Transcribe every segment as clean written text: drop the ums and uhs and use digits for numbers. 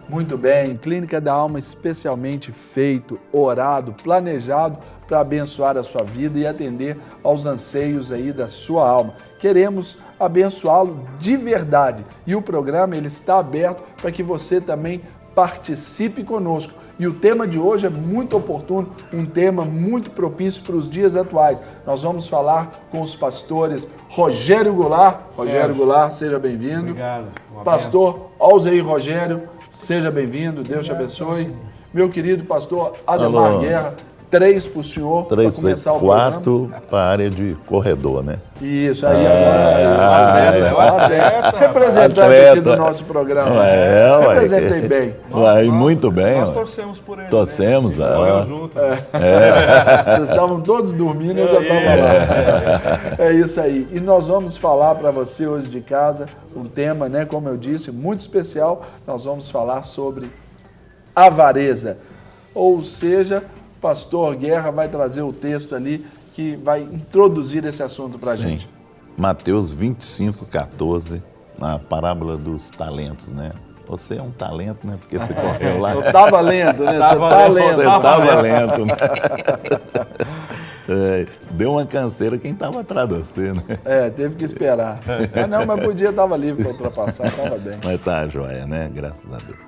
Muito bem, Clínica da Alma especialmente feito, orado, planejado para abençoar a sua vida e atender aos anseios aí da sua alma. Queremos abençoá-lo de verdade e o programa ele está aberto para que você também participe conosco. E o tema de hoje é muito oportuno, um tema muito propício para os dias atuais. Nós vamos falar com os pastores Rogério Goulart. Rogério Goulart, seja bem-vindo. Obrigado. Pastor Alzeir Rogério, seja bem-vindo, Deus te abençoe. Meu querido pastor Ademar Guerra, 3 para o senhor, para começar o programa. 4 para a área de corredor, né? Isso, aí agora representante aqui do nosso programa. Representei bem. Muito bem. Nós torcemos por ele. Torcemos. Né? Morreu junto. Vocês estavam todos dormindo, eu já estava lá. É isso aí. E nós vamos falar para você hoje de casa um tema, né, como eu disse, muito especial. Nós vamos falar sobre avareza. Ou seja, o pastor Guerra vai trazer o texto ali que vai introduzir esse assunto para a gente. Mateus 25:14, na parábola dos talentos, né? Você é um talento, né? Porque você correu lá. Eu estava lento, né? Você estava lento, né? Deu uma canseira quem estava atrás de você, né? Teve que esperar. Mas podia, estava livre para ultrapassar, estava bem. Mas tá, joia, né? Graças a Deus.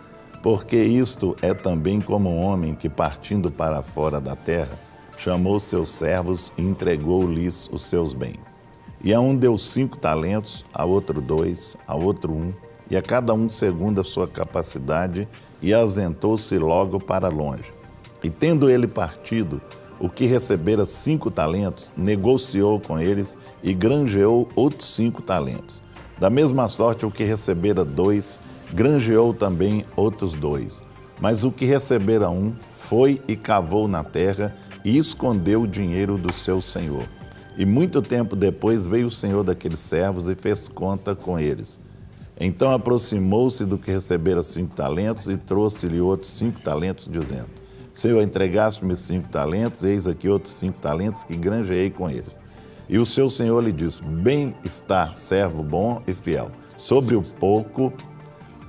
Porque isto é também como um homem que, partindo para fora da terra, chamou seus servos e entregou-lhes os seus bens. E a um deu 5 talentos, a outro 2, a outro 1, e a cada um segundo a sua capacidade, e ausentou-se logo para longe. E tendo ele partido, o que recebera 5 talentos, negociou com eles e granjeou outros 5 talentos. Da mesma sorte, o que recebera 2, granjeou também outros 2. Mas o que recebera 1, foi e cavou na terra e escondeu o dinheiro do seu senhor. E muito tempo depois veio o senhor daqueles servos e fez conta com eles. Então aproximou-se do que recebera 5 talentos e trouxe-lhe outros 5 talentos, dizendo: Senhor, entregaste-me 5 talentos, eis aqui outros 5 talentos que granjeei com eles. E o seu senhor lhe disse: Bem está, servo bom e fiel. Sobre o pouco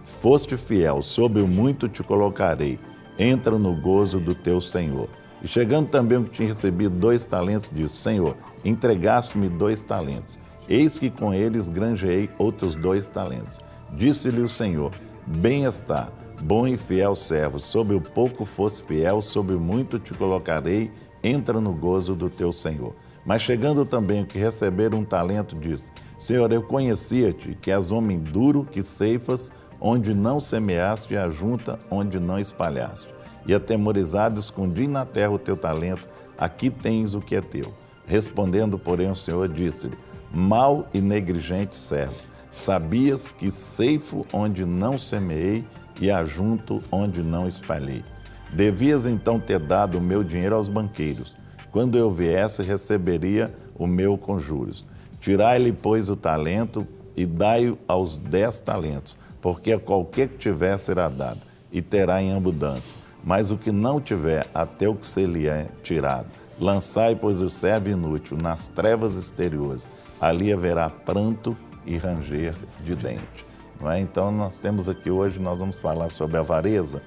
foste fiel, sobre o muito te colocarei. Entra no gozo do teu senhor. E chegando também o que tinha recebido 2 talentos, disse: Senhor, entregaste-me 2 talentos. Eis que com eles granjeei outros 2 talentos. Disse-lhe o Senhor: Bem está, bom e fiel servo, sobre o pouco foste fiel, sobre o muito te colocarei, entra no gozo do teu Senhor. Mas chegando também o que receberam 1 talento, disse: Senhor, eu conhecia-te, que és homem duro, que ceifas onde não semeaste e ajunta onde não espalhaste. E atemorizado escondi na terra o teu talento, aqui tens o que é teu. Respondendo, porém, o Senhor disse-lhe: Mau e negligente servo, sabias que ceifo onde não semeei e ajunto onde não espalhei. Devias então ter dado o meu dinheiro aos banqueiros. Quando eu viesse, receberia o meu com juros. Tirai-lhe, pois, o talento e dai-o aos 10 talentos, porque a qualquer que tiver será dado, e terá em abundância. Mas o que não tiver, até o que se lhe é tirado. Lançai, pois, o servo inútil nas trevas exteriores. Ali haverá pranto e ranger de dentes. Não é? Então, nós temos aqui hoje, nós vamos falar sobre a avareza.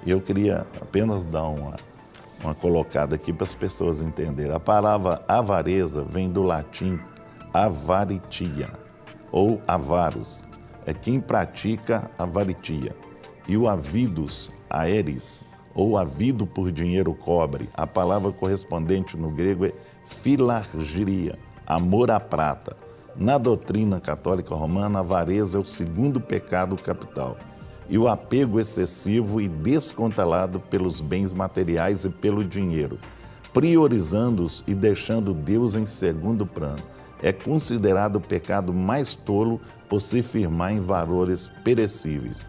E eu queria apenas dar uma colocada aqui para as pessoas entenderem. A palavra avareza vem do latim avaritia, ou avaros. É quem pratica avaritia. E o avidus, aeris, ou avido por dinheiro cobre. A palavra correspondente no grego é filargiria, amor à prata. Na doutrina católica romana, a avareza é o segundo pecado capital. E o apego excessivo e descontrolado pelos bens materiais e pelo dinheiro, priorizando-os e deixando Deus em segundo plano. É considerado o pecado mais tolo por se firmar em valores perecíveis.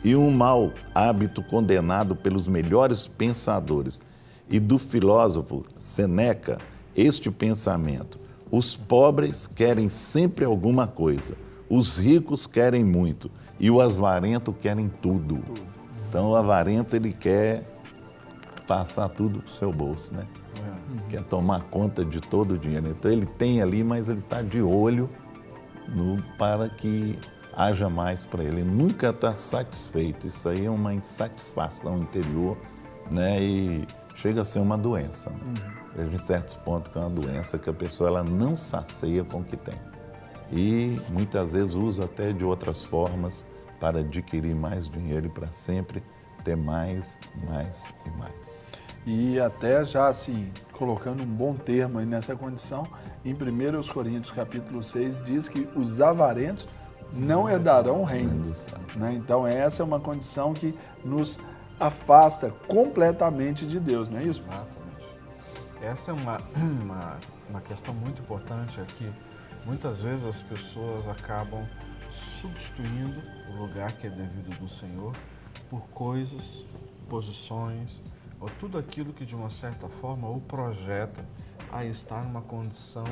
E um mau hábito condenado pelos melhores pensadores. E do filósofo Seneca, este pensamento: os pobres querem sempre alguma coisa, os ricos querem muito e o avarento querem tudo. Então o avarento, ele quer passar tudo pro seu bolso, né? Quer tomar conta de todo o dinheiro. Então ele tem ali, mas ele está de olho para que haja mais para ele. Nunca está satisfeito. Isso aí é uma insatisfação interior, né? E chega a ser uma doença. Né? Vejo em certos pontos que é uma doença que a pessoa ela não sacia com o que tem. E muitas vezes usa até de outras formas para adquirir mais dinheiro e para sempre ter mais, mais e mais. E até já assim, colocando um bom termo aí nessa condição, em 1 Coríntios capítulo 6 diz que os avarentos não herdarão o reino. Né? Então essa é uma condição que nos afasta completamente de Deus, não é isso? Exatamente. Essa é uma questão muito importante aqui. Muitas vezes as pessoas acabam substituindo o lugar que é devido do Senhor por coisas, posições, ou tudo aquilo que de uma certa forma o projeta a estar numa condição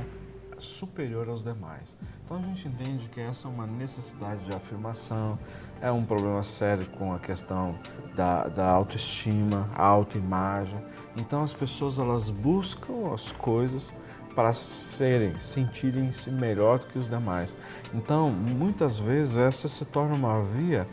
superior aos demais. Então a gente entende que essa é uma necessidade de afirmação, é um problema sério com a questão da autoestima, a autoimagem. Então as pessoas elas buscam as coisas para sentirem-se melhor do que os demais. Então, muitas vezes, essa se torna uma via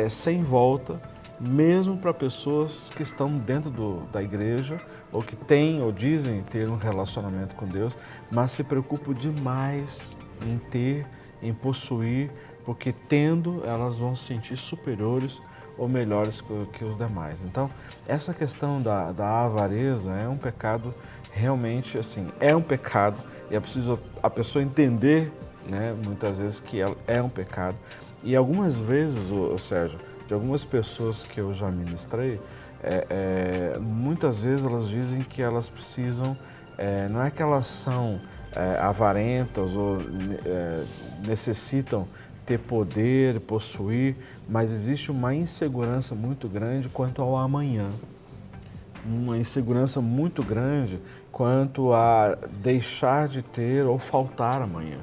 sem volta, mesmo para pessoas que estão dentro da igreja, ou que têm ou dizem ter um relacionamento com Deus, mas se preocupam demais em ter, em possuir, porque tendo, elas vão se sentir superiores ou melhores que os demais. Então, essa questão da avareza é um pecado realmente, assim, é um pecado e é preciso a pessoa entender, né, muitas vezes que é um pecado. E algumas vezes, Sérgio, de algumas pessoas que eu já ministrei, muitas vezes elas dizem que elas precisam, não é que elas são avarentas ou necessitam ter poder, possuir, mas existe uma insegurança muito grande quanto ao amanhã. Uma insegurança muito grande quanto a deixar de ter ou faltar amanhã,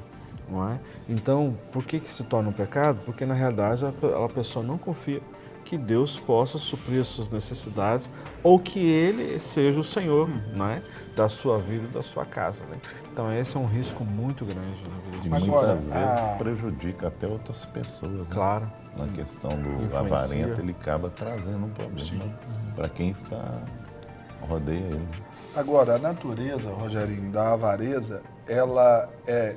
não é? Então, por que se torna um pecado? Porque, na realidade, a pessoa não confia que Deus possa suprir as suas necessidades ou que Ele seja o Senhor, não é? Da sua vida e da sua casa. Né? Então, esse é um risco muito grande na vida. E muitas vezes prejudica até outras pessoas. Claro. Né? Na questão do avarento, ele acaba trazendo um problema para quem rodeia ele. Agora, a natureza, Rogerinho, da avareza, ela é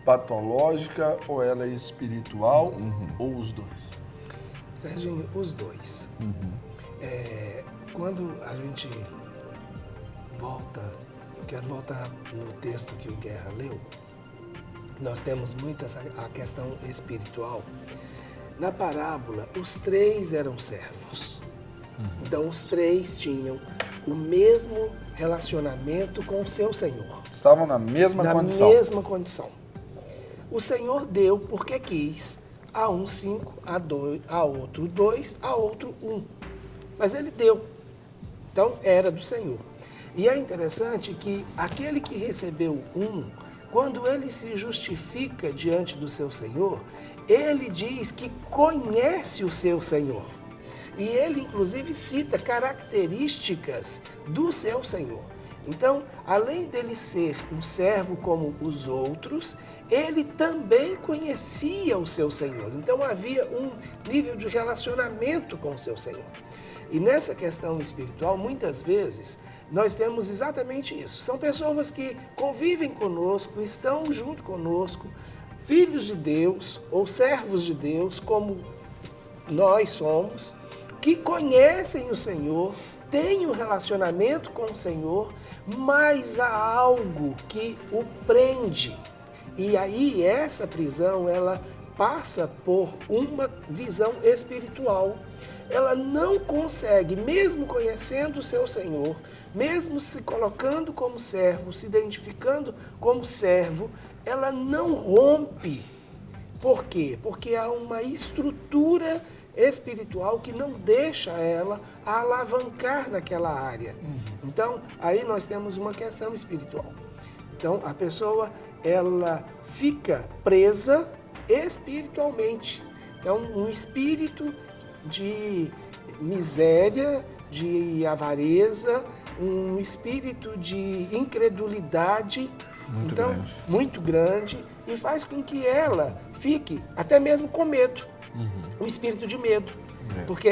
patológica ou ela é espiritual ou os dois? Serginho, os dois. Quando a gente volta, eu quero voltar no texto que o Guerra leu, nós temos muito a questão espiritual. Na parábola, os três eram servos. Então, os três tinham o mesmo relacionamento com o seu Senhor. Estavam na mesma condição. Na mesma condição. O Senhor deu porque quis. A um 5, a outro 2, a outro 1. Mas ele deu. Então, era do Senhor. E é interessante que aquele que recebeu 1, quando ele se justifica diante do seu Senhor, ele diz que conhece o seu Senhor. E ele, inclusive, cita características do seu Senhor. Então, além dele ser um servo como os outros, ele também conhecia o seu Senhor. Então, havia um nível de relacionamento com o seu Senhor. E nessa questão espiritual, muitas vezes, nós temos exatamente isso. São pessoas que convivem conosco, estão junto conosco, filhos de Deus ou servos de Deus, como nós somos, que conhecem o Senhor, têm um relacionamento com o Senhor, mas há algo que o prende. E aí essa prisão, ela passa por uma visão espiritual. Ela não consegue, mesmo conhecendo o seu Senhor, mesmo se colocando como servo, se identificando como servo, ela não rompe. Por quê? Porque há uma estrutura espiritual que não deixa ela alavancar naquela área. Então, aí nós temos uma questão espiritual. Então, a pessoa, ela fica presa espiritualmente. Então, um espírito de miséria, de avareza, um espírito de incredulidade, muito grande, e faz com que ela fique até mesmo com medo, o espírito de medo. Porque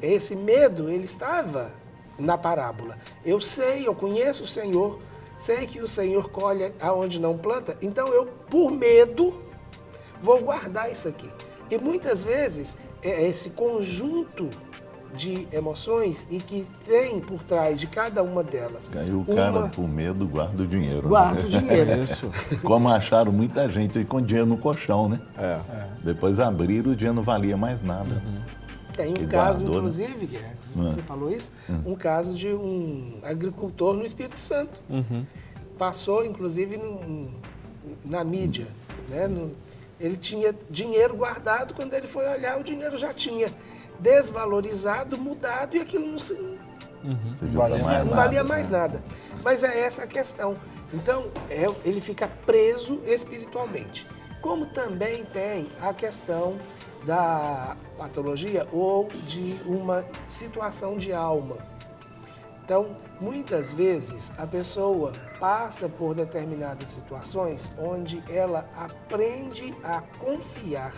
esse medo, ele estava na parábola. Eu sei, eu conheço o Senhor, sei que o Senhor colhe aonde não planta, então eu, por medo, vou guardar isso aqui. E muitas vezes, é esse conjunto de emoções e que tem por trás de cada uma delas. Aí o cara, por medo, guarda o dinheiro. Guarda né? o dinheiro. Isso. Como acharam muita gente aí com dinheiro no colchão, né? Depois abriram, o dinheiro não valia mais nada. Tem um Que caso, guardou, né? inclusive, Guerra, você falou isso, um caso de um agricultor no Espírito Santo. Passou, inclusive, na mídia. Né? Ele tinha dinheiro guardado, quando ele foi olhar, o dinheiro já tinha desvalorizado, mudado, e aquilo não valia mais nada. Mas é essa a questão. Então, ele fica preso espiritualmente. Como também tem a questão da patologia ou de uma situação de alma. Então, muitas vezes, a pessoa passa por determinadas situações onde ela aprende a confiar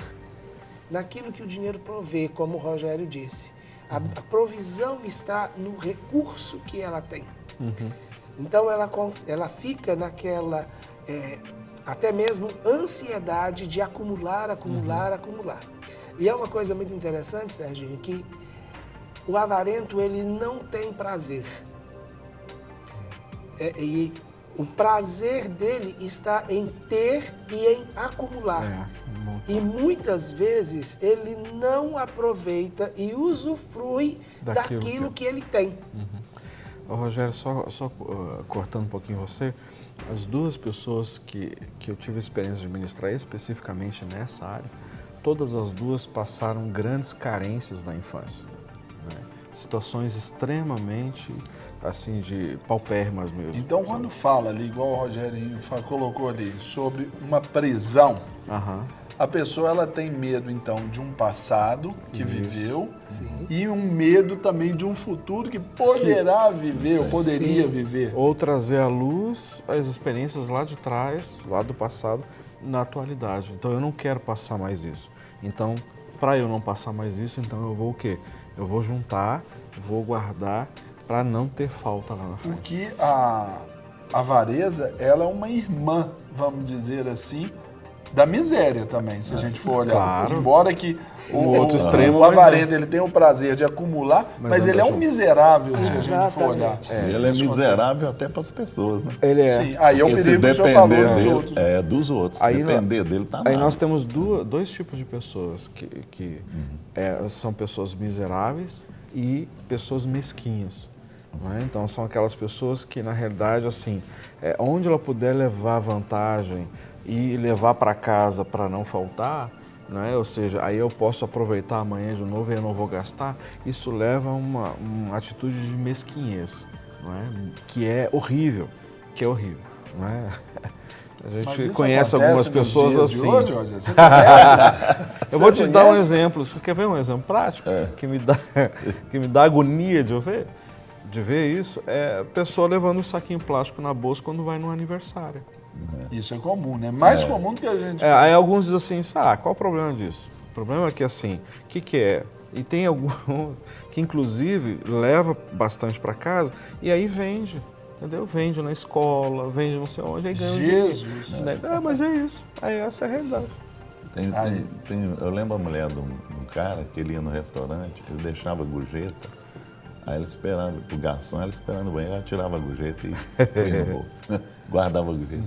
naquilo que o dinheiro provê, como o Rogério disse. A provisão está no recurso que ela tem. Então, ela fica naquela, até mesmo, ansiedade de acumular. E é uma coisa muito interessante, Serginho, que o avarento, ele não tem prazer. E o prazer dele está em ter e em acumular. E muitas vezes ele não aproveita e usufrui daquilo que ele tem. Ô, Rogério, só cortando um pouquinho você, as duas pessoas que eu tive a experiência de ministrar especificamente nessa área, todas as duas passaram grandes carências na infância. Né? Situações extremamente, assim, de paupérrimas mesmo. Então, quando fala ali, igual o Rogerinho colocou ali, sobre uma prisão, a pessoa ela tem medo, então, de um passado que viveu e um medo também de um futuro que poderá viver ou poderia viver. Ou trazer à luz as experiências lá de trás, lá do passado, na atualidade. Então, eu não quero passar mais isso. Então, para eu não passar mais isso, então eu vou o quê? Eu vou juntar, vou guardar para não ter falta lá na frente. Porque a avareza, ela é uma irmã, vamos dizer assim, da miséria também, se a gente for olhar. Claro. Embora que No outro extremo, o avarento ele tem o prazer de acumular, mas ele é um junto. miserável, se a gente for olhar. Ele é miserável até para as pessoas, né? Ele é. Sim, aí é o Porque se perigo que o senhor falou depender dos dele, outros. dos outros. Aí Depender dele, tá Aí mal. nós temos dois tipos de pessoas, que são pessoas miseráveis e pessoas mesquinhas. Não é? Então, são aquelas pessoas que, na realidade, assim, onde ela puder levar vantagem e levar para casa para não faltar, né? Ou seja, aí eu posso aproveitar amanhã de novo e eu não vou gastar, isso leva a uma atitude de mesquinhez, não é? Que é horrível, não é? A gente conhece algumas pessoas assim. Hoje, você conhece? Eu vou te dar um conhece? exemplo. Você quer ver um exemplo prático? Que me dá agonia de ver isso? É a pessoa levando um saquinho plástico na bolsa quando vai no aniversário. Isso é comum, né? Mais comum do que a gente Aí alguns dizem assim, qual o problema disso? O problema é que assim, o que é? E tem alguns que inclusive leva bastante para casa e aí vende. Entendeu? Vende na escola, vende não sei onde, aí ganha Jesus! Mas é isso. Aí essa é a realidade. Eu lembro a mulher de um cara que ele ia no restaurante, ele deixava a gorjeta, aí ele esperava, o garçom, ela esperando o banheiro, ela tirava a gorjeta e põe no bolso, guardava a gorjeta.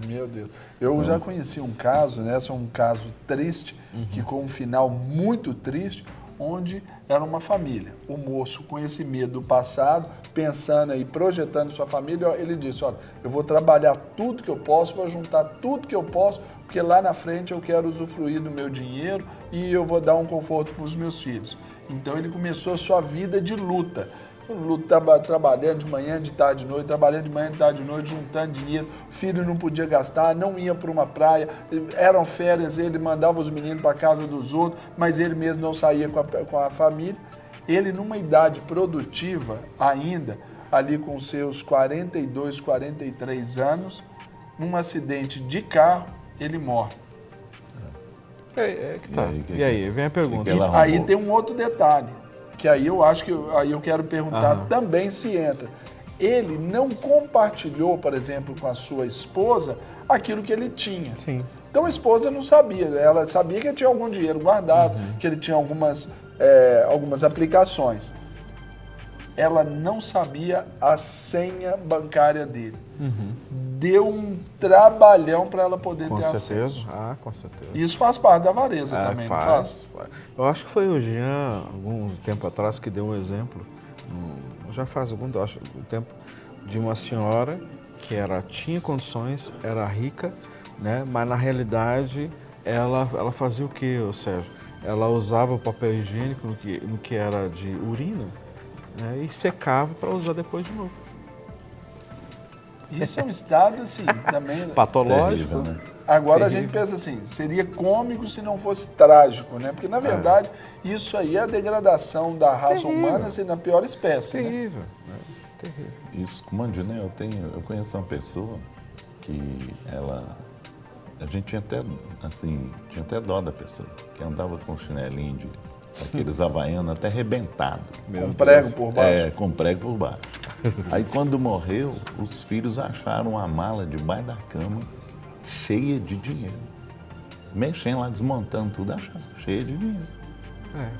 Meu Deus. Eu já conheci um caso, né? Esse é um caso triste, que com um final muito triste, onde era uma família. O moço, com esse medo do passado, pensando e projetando sua família, ele disse, olha, eu vou trabalhar tudo que eu posso, vou juntar tudo que eu posso, porque lá na frente eu quero usufruir do meu dinheiro e eu vou dar um conforto para os meus filhos. Então ele começou a sua vida de luta. Trabalhando de manhã, de tarde, de noite, trabalhando de manhã, de tarde, de noite, juntando dinheiro. O filho não podia gastar, não ia para uma praia. Eram férias, ele mandava os meninos para casa dos outros, mas ele mesmo não saía com a família. Ele, numa idade produtiva ainda, ali com seus 42, 43 anos, num acidente de carro, ele morre. Que tá. E aí, vem a pergunta. que ela Aí arrumou? tem um outro detalhe, que aí eu acho que aí eu quero perguntar também se entra. Ele não compartilhou, por exemplo, com a sua esposa aquilo que ele tinha. Sim. Então a esposa não sabia, ela sabia que ele tinha algum dinheiro guardado, que ele tinha algumas aplicações. Ela não sabia a senha bancária dele. Deu um trabalhão para ela poder Com ter certeza. acesso. Com certeza. Isso faz parte da avareza também, não faz? Eu acho que foi o Jean, algum tempo atrás, que deu um exemplo, já faz algum tempo, de uma senhora que tinha condições, era rica, né? Mas na realidade ela fazia o quê, Sérgio? Ela usava o papel higiênico no que era de urina, né? E secava para usar depois de novo. Isso é um estado, assim, também... Patológico. Terrível, né? Agora Terrível. a gente pensa assim, seria cômico se não fosse trágico, né? Porque, na verdade, isso aí é a degradação da raça Terrível. humana, assim, na pior espécie, né? Terrível. Né? Terrível. Isso, comandante, né? Eu conheço uma pessoa que a gente tinha até dó da pessoa, que andava com chinelinho aqueles havaianos até arrebentado. Com prego por baixo. Com prego por baixo. Aí quando morreu, os filhos acharam uma mala debaixo da cama cheia de dinheiro. Mexendo lá, desmontando tudo, acharam cheia de dinheiro.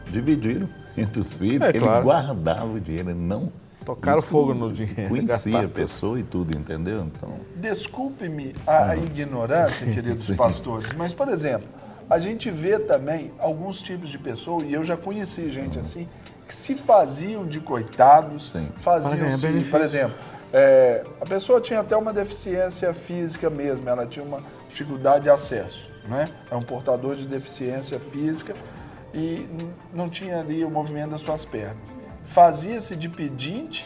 Dividiram entre os filhos, ele claro. guardava o dinheiro, ele não... Tocaram Isso, fogo no dinheiro. Conhecia a gastaram pessoa e tudo, entendeu? Então, Desculpe-me a ignorância, queridos Sim. pastores, mas, por exemplo, a gente vê também alguns tipos de pessoas, e eu já conheci gente assim, que se faziam de coitados, Sim. Para ganhar faziam-se, benefício. por exemplo, a pessoa tinha até uma deficiência física mesmo, ela tinha uma dificuldade de acesso, né? É um portador de deficiência física e não tinha ali o movimento das suas pernas. Fazia-se de pedinte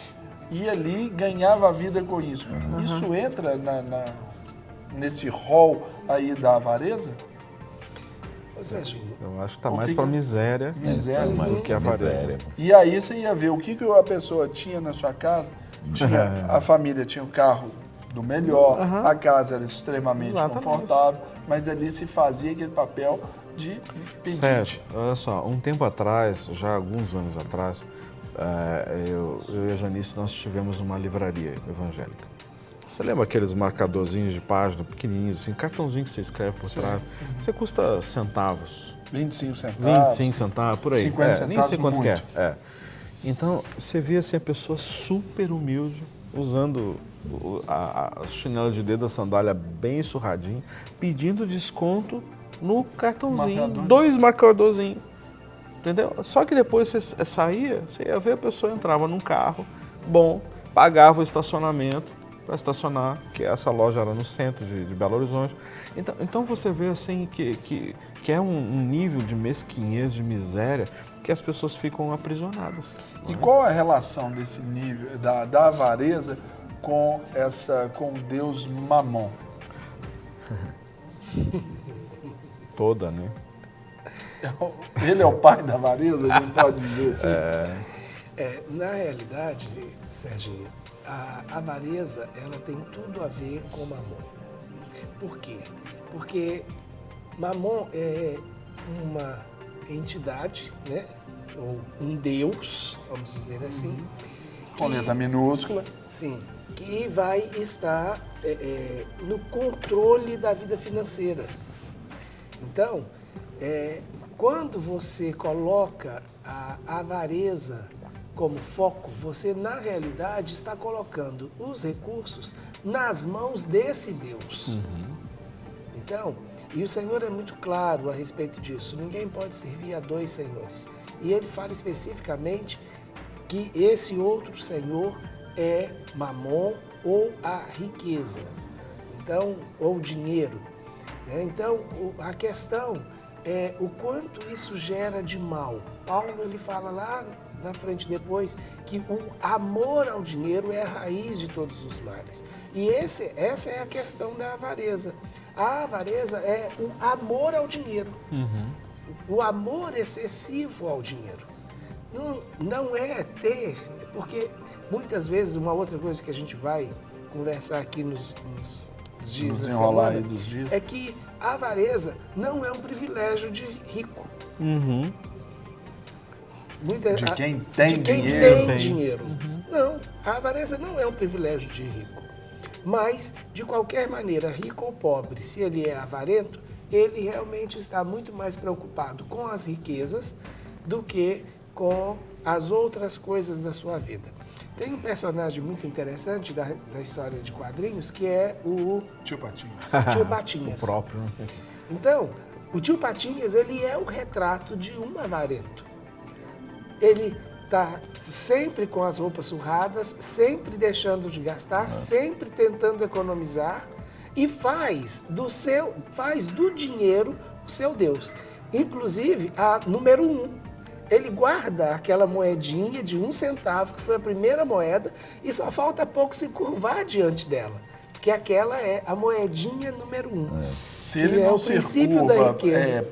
e ali ganhava a vida com isso. Isso entra nesse rol aí da avareza? Ô, Serginho, Eu acho que está Ou mais fica- para miséria Miséria. do que avareza. miséria. E aí você ia ver o que a pessoa tinha na sua casa. A família tinha o carro do melhor, a casa era extremamente Exatamente. confortável, mas ali se fazia aquele papel de pedinte. Sérgio, olha só, um tempo atrás, já alguns anos atrás, eu e a Janice, nós tivemos uma livraria evangélica. Você lembra aqueles marcadorzinhos de página pequenininhos, assim, cartãozinho que você escreve por trás? Você custa centavos, 25 centavos. 25 centavos, por aí. 50 Nem centavos, sei quanto que muito. é. Então, você via assim, a pessoa super humilde, usando a chinela de dedo, a sandália bem surradinha, pedindo desconto no cartãozinho, Marcador. 2 marcadorzinhos. Entendeu? Só que depois você saía, você ia ver a pessoa entrava num carro bom, pagava o estacionamento para estacionar, que essa loja era no centro de Belo Horizonte. Então você vê assim que é um nível de mesquinhez, de miséria, que as pessoas ficam aprisionadas. E qual a relação desse nível da avareza com o Deus Mamon? Toda, né? Ele é o pai da avareza, a gente pode dizer assim. Na realidade, Serginho, a avareza ela tem tudo a ver com Mamon. Por quê? Porque Mamon é uma entidade, né? Ou um Deus, vamos dizer assim. Com letra minúscula. Sim, que vai estar no controle da vida financeira. Então, quando você coloca a avareza como foco, você na realidade está colocando os recursos nas mãos desse Deus. Então, e o Senhor é muito claro a respeito disso, ninguém pode servir a 2 senhores. E ele fala especificamente que esse outro senhor é Mamon ou a riqueza, então, ou o dinheiro. Né? Então, a questão é o quanto isso gera de mal. Paulo ele fala lá na frente depois que o amor ao dinheiro é a raiz de todos os males. E essa é a questão da avareza. A avareza é o amor ao dinheiro. O amor excessivo ao dinheiro. Não é ter, porque muitas vezes uma outra coisa que a gente vai conversar aqui nos nos dias da desenrolar semana, aí dos dias. é que a avareza não é um privilégio de rico. Uhum. De quem tem de quem dinheiro. tem dinheiro. Não, a avareza não é um privilégio de rico. Mas, de qualquer maneira, rico ou pobre, se ele é avarento, ele realmente está muito mais preocupado com as riquezas do que com as outras coisas da sua vida. Tem um personagem muito interessante da história de quadrinhos que é o Tio Patinhas. Tio Patinhas. O próprio, né? Então, o Tio Patinhas, ele é o retrato de um avarento. Ele está sempre com as roupas surradas, sempre deixando de gastar, sempre tentando economizar e faz do dinheiro o seu Deus. Inclusive, a número 1. Ele guarda aquela moedinha de 1 centavo, que foi a primeira moeda, e só falta pouco se curvar diante dela. Porque aquela é a moedinha número 1. Se ele não se curva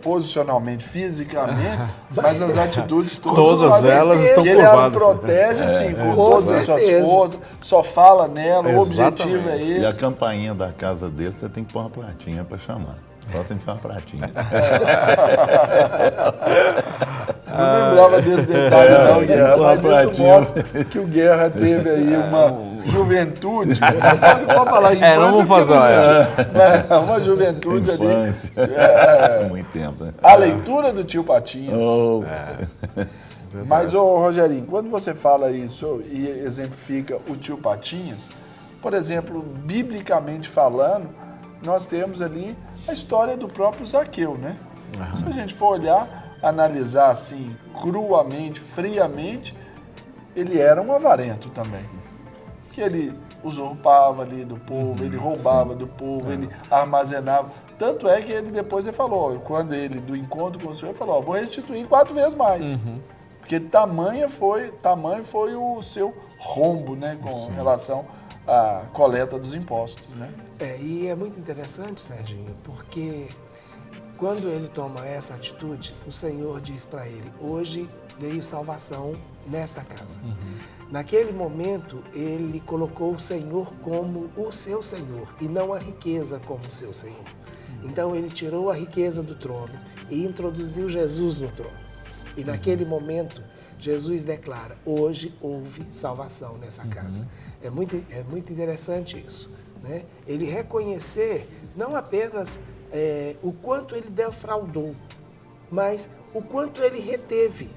posicionalmente, fisicamente, mas as atitudes todas elas estão ele curvadas. Ele protege assim, com Com todas as suas certeza. forças, só fala nela, o Exatamente. objetivo é E a esse. campainha da casa dele, você tem que pôr uma pratinha para chamar. Só você enfiar uma pratinha. Não lembrava desse detalhe não, Guerra, mas isso pratinho. mostra que o Guerra teve aí uma juventude. Pode falar infância, não vamos porque fazer, não existe. Uma juventude ali. Infância. Muito tempo, né? A leitura do Tio Patinhas. Oh, Mas, ô Rogerinho, quando você fala isso e exemplifica o Tio Patinhas, por exemplo, biblicamente falando, nós temos ali a história do próprio Zaqueu, né? Se a gente for olhar, analisar assim, cruamente, friamente, ele era um avarento também. Que ele usurpava ali do povo, ele roubava do povo, ele armazenava. Tanto é que ele depois ele falou, quando ele, do encontro com o Senhor, ele falou, vou restituir 4 vezes mais. Porque tamanho foi o seu rombo, né, com relação à coleta dos impostos, né? E é muito interessante, Serginho, porque quando ele toma essa atitude, o Senhor diz para ele, hoje veio salvação nesta casa. Naquele momento, ele colocou o Senhor como o seu Senhor e não a riqueza como o seu Senhor. Então, ele tirou a riqueza do trono e introduziu Jesus no trono. E naquele momento, Jesus declara, hoje houve salvação nessa casa. É muito interessante isso, né? Ele reconhecer não apenas o quanto ele defraudou, mas o quanto ele reteve.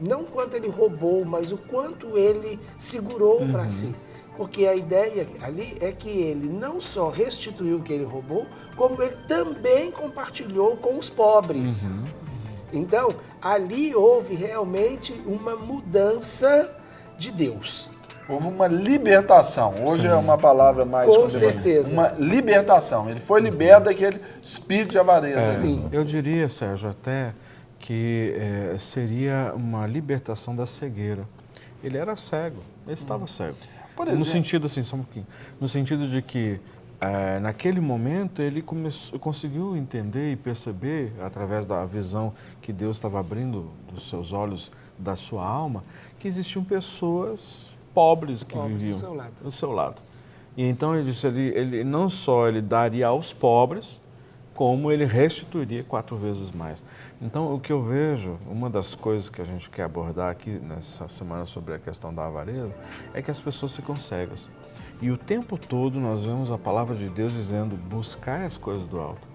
Não o quanto ele roubou, mas o quanto ele segurou para si. Porque a ideia ali é que ele não só restituiu o que ele roubou, como ele também compartilhou com os pobres. Então, ali houve realmente uma mudança de Deus. Houve uma libertação. Hoje é uma palavra mais... Com certeza. Uma libertação. Ele foi liberto daquele espírito de avareza. Sim. Eu diria, Sérgio, até que seria uma libertação da cegueira. Ele era cego, ele estava cego. Por exemplo, No sentido, assim, só um pouquinho, no sentido de que naquele momento ele conseguiu entender e perceber, através da visão que Deus estava abrindo dos seus olhos, da sua alma, que existiam pessoas pobres que viviam do seu lado. E então ele disse, ele não só ele daria aos pobres, como ele restituiria 4 vezes mais. Então, o que eu vejo, uma das coisas que a gente quer abordar aqui nessa semana sobre a questão da avareza, é que as pessoas ficam cegas. E o tempo todo nós vemos a palavra de Deus dizendo, buscar as coisas do alto,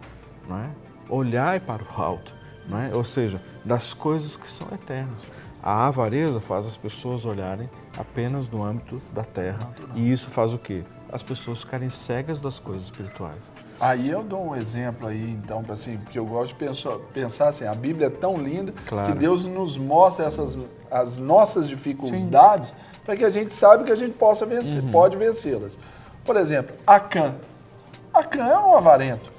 não é? Olhai para o alto, não é? Ou seja, das coisas que são eternas. A avareza faz as pessoas olharem apenas no âmbito da terra. E isso faz o quê? As pessoas ficarem cegas das coisas espirituais. Aí eu dou um exemplo aí, então, assim, porque eu gosto de pensar assim, a Bíblia é tão linda que Deus nos mostra as nossas dificuldades para que a gente saiba que a gente possa vencer, pode vencê-las. Por exemplo, Acã. Acã é um avarento.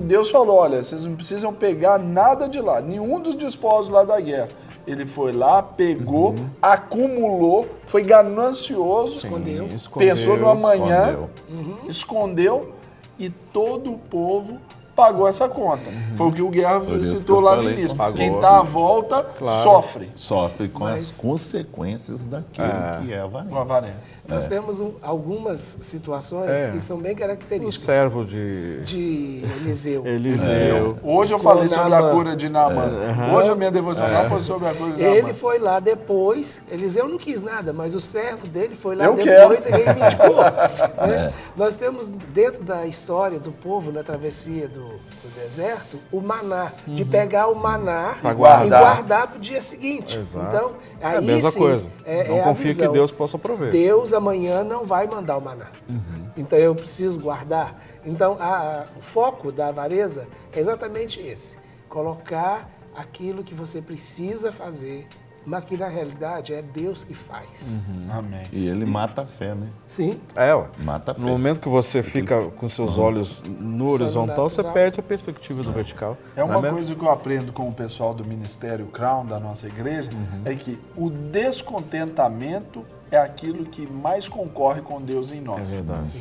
Deus falou, olha, vocês não precisam pegar nada de lá, nenhum dos despojos lá da guerra. Ele foi lá, pegou, acumulou, foi ganancioso, Escondeu, pensou no amanhã, escondeu e todo o povo pagou essa conta. Foi o que o Guerra citou lá no início. Quem está à volta sofre. Sofre com as consequências daquilo que é avarento. Nós temos algumas situações que são bem O características servo de de Eliseu. Eliseu. Hoje eu falei sobre a Naamã. cura de Naamã. Hoje a minha devocional foi sobre a cura de Naamã. Ele foi lá depois, Eliseu não quis nada, mas o servo dele foi lá Eu depois quero. e reivindicou. Né? Nós temos dentro da história do povo na travessia do deserto o maná, de pegar o maná Pra e guardar. guardar para o dia seguinte. Exato. Então, É aí a mesma sim, coisa. Não a confia visão. que Deus possa prover. Deus amanhã não vai mandar o maná. Então eu preciso guardar. Então o foco da avareza é exatamente esse: colocar aquilo que você precisa fazer, mas que na realidade é Deus que faz. Amém. E ele mata a fé, né? Sim. Ué. Mata a fé. No momento que você fica com seus olhos no horizontal, você natural. perde a perspectiva do vertical. É Não uma mesmo? coisa que eu aprendo com o pessoal do Ministério Crown, da nossa igreja, é que o descontentamento é aquilo que mais concorre com Deus em É nós. verdade.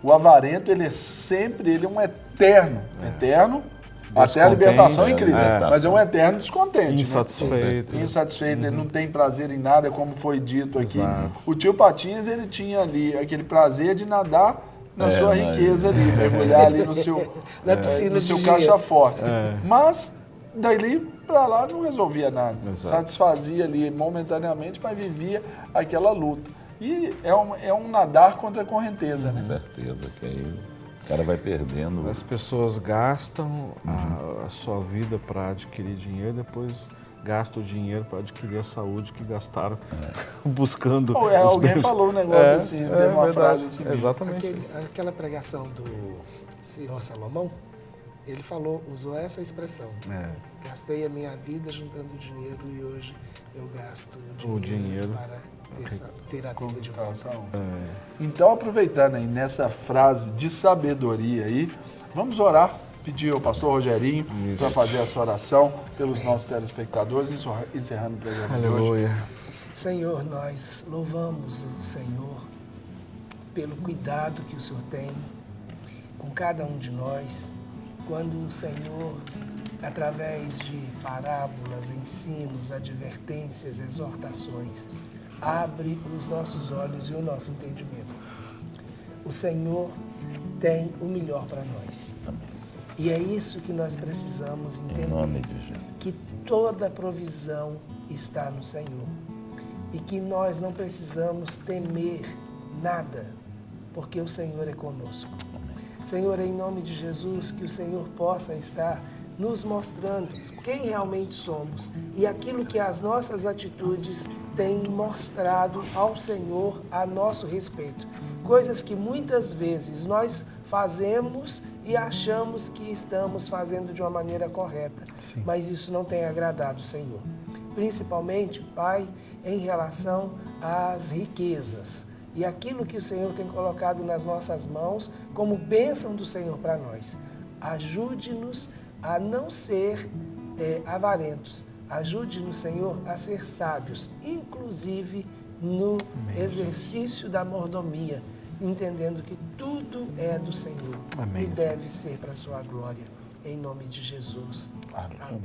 O avarento, ele é um eterno. Eterno, até a Descontente, libertação é incrível, é. mas é um eterno descontente. né? Insatisfeito. Insatisfeito, ele não tem prazer em nada, como foi dito aqui. Exato. O tio Patinhas, ele tinha ali aquele prazer de nadar na sua na- riqueza ali, mergulhar ali no seu, Na piscina no de seu dinheiro. caixa forte. Mas, dali para lá, não resolvia nada. Exato. Satisfazia ali momentaneamente, mas vivia aquela luta. E é um nadar contra a correnteza, Com né? certeza que aí o cara vai perdendo. As pessoas gastam a sua vida para adquirir dinheiro, depois gastam o dinheiro para adquirir a saúde que gastaram buscando. Ou os alguém bens. falou um negócio assim, teve uma verdade, frase assim. mesmo. Exatamente. Aquela pregação do senhor Salomão, ele usou essa expressão. É. Gastei a minha vida juntando dinheiro e hoje eu gasto O dinheiro. para ter a vida de volta. Conquistação. Então, aproveitando aí nessa frase de sabedoria aí, vamos orar, pedir ao pastor Rogerinho para fazer essa oração pelos nossos telespectadores, encerrando o programa de hoje. Aleluia. Senhor, nós louvamos o Senhor pelo cuidado que o Senhor tem com cada um de nós, quando o Senhor, através de parábolas, ensinos, advertências, exortações, abre os nossos olhos e o nosso entendimento. O Senhor tem o melhor para nós. E é isso que nós precisamos Em entender. nome de Jesus. Que toda provisão está no Senhor. E que nós não precisamos temer nada, porque o Senhor é conosco. Senhor, em nome de Jesus, que o Senhor possa estar nos mostrando quem realmente somos e aquilo que as nossas atitudes têm mostrado ao Senhor a nosso respeito. Coisas que muitas vezes nós fazemos e achamos que estamos fazendo de uma maneira correta, mas isso não tem agradado o Senhor. Principalmente, Pai, em relação às riquezas e aquilo que o Senhor tem colocado nas nossas mãos como bênção do Senhor para nós. Ajude-nos a não ser avarentos. Ajude-nos, Senhor, a ser sábios, inclusive no exercício da mordomia, entendendo que tudo é do Senhor. Amém, e deve ser para a sua glória. Em nome de Jesus. Amém.